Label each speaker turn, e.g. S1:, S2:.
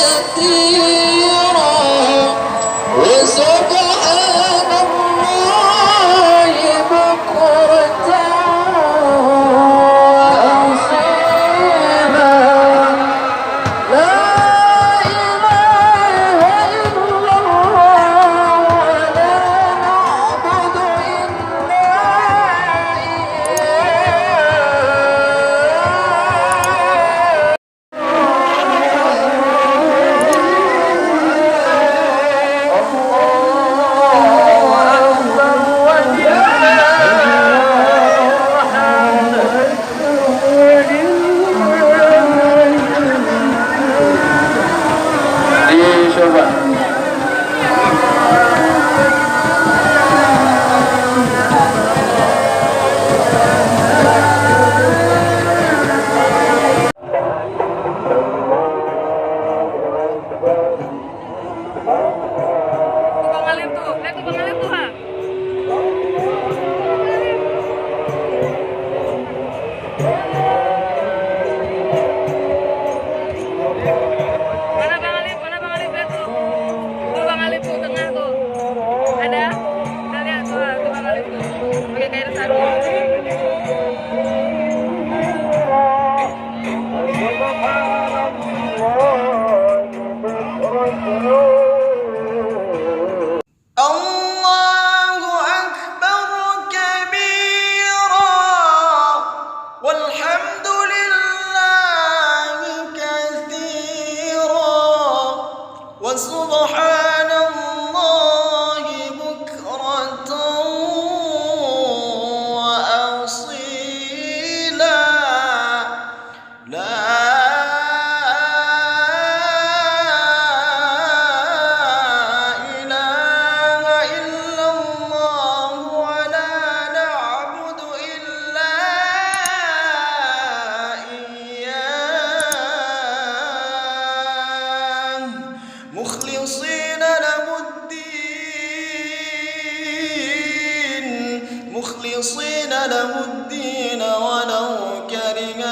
S1: كثيرا وسبحان الله بكرة وأصيلا لا إله إلا الله ولا نعبد إلا إياه Coba.
S2: Tukang alim tuh, lihat tukang alim tuh, ha. Mana Bang Alim? Mana Bang Alim? Lihat tuh. Tuh Bang Alim tuh, tengah tuh. Ada? Kita lihat tuh, tuh Bang Alim tuh. Pakai kain sarung.
S1: الله أكبر كبيرا والحمد لله كثيرا وسبحان الله بكرة وأصيلا لا إله إلا الله ولا نعبد إلا إياه مخلصين له الدين ولو كره